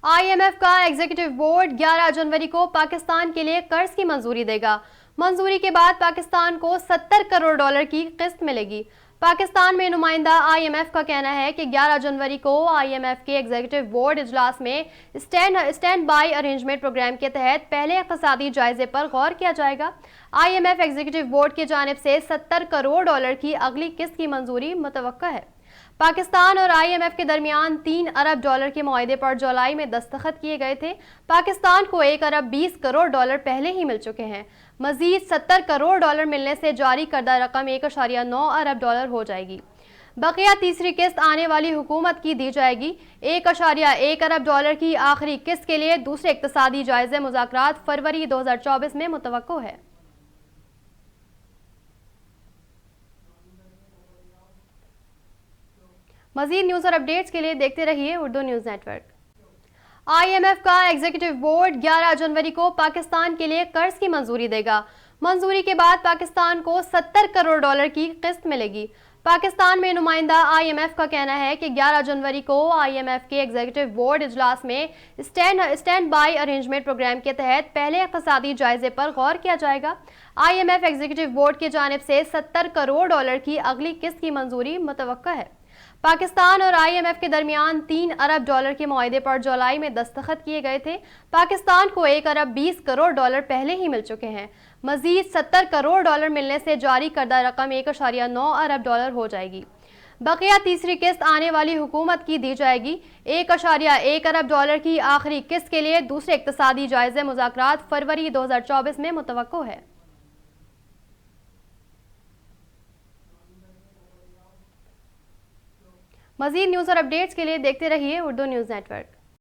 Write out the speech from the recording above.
IMF का executive board 11 जनवरी को पाकिस्तान के लिए कर्ज की मंजूरी देगा। मंजूरी के बाद पाकिस्तान को 70 करोड़ डॉलर की किस्त मिलेगी। पाकिस्तान में नुमाइंदा IMF का कहना है कि 11 जनवरी को IMF के एग्जीक्यूटिव बोर्ड इजलास में स्टैंड बाई अरेंजमेंट प्रोग्राम के तहत पहले इक़्तिसादी जायजे पर गौर किया जाएगा। IMF एग्जीक्यूटिव बोर्ड की जानिब से 70 करोड़ डॉलर की अगली किस्त की मंजूरी मुतवक्का है। पाकिस्तान और IMF के दरमियान 3 अरब डॉलर के मुआहदे पर जुलाई में दस्तखत किए गए थे। पाकिस्तान को 1 अरब 20 करोड़ डॉलर पहले ही मिल चुके हैं। मजीद 70 करोड़ डॉलर मिलने से जारी करदा रकम 1.9 अरब डॉलर हो जाएगी। बकिया तीसरी किस्त आने वाली हुकूमत की दी जाएगी। 1.1 अरब डॉलर की आखिरी किस्त के लिए दूसरे इक़्तिसादी जायजे मुज़ाकरात फरवरी 2024 में मुतवक्को है। मज़ीद न्यूज़ और अपडेट्स के लिए देखते रहिए उर्दू न्यूज़ नेटवर्क। IMF का एग्जीक्यूटिव बोर्ड 11 जनवरी को पाकिस्तान के लिए कर्ज की मंजूरी देगा। मंजूरी के बाद पाकिस्तान को 70 करोड़ डॉलर की किस्त मिलेगी। पाकिस्तान में नुमाइंदा IMF का कहना है कि 11 जनवरी को IMF के एग्जीक्यूटिव बोर्ड इजलास में स्टैंड बाई अरेंजमेंट प्रोग्राम के तहत पहले इक़्तिसादी जायजे पर गौर किया जाएगा। IMF एग्जीक्यूटिव बोर्ड की जानिब से 70 करोड़ डॉलर की अगली किस्त की मंजूरी मुतवक्का है। पाकिस्तान और IMF के दरमियान 3 अरब डॉलर के मुआहदे पर जुलाई में दस्तखत किए गए थे। पाकिस्तान को 1 अरब 20 करोड़ डॉलर पहले ही मिल चुके हैं। मजीद 70 करोड़ डॉलर मिलने से जारी करदा रकम 1.9 अरब डॉलर हो जाएगी। बकिया तीसरी किस्त आने वाली हुकूमत की दी जाएगी। 1.1 अरब डॉलर की आखिरी किस्त के लिए दूसरे इक़्तिसादी जायजे मुज़ाकरात फरवरी 2024 में मुतवक्को है। मज़ीद न्यूज़ और अपडेट्स के लिए देखते रहिए उर्दू न्यूज़ नेटवर्क।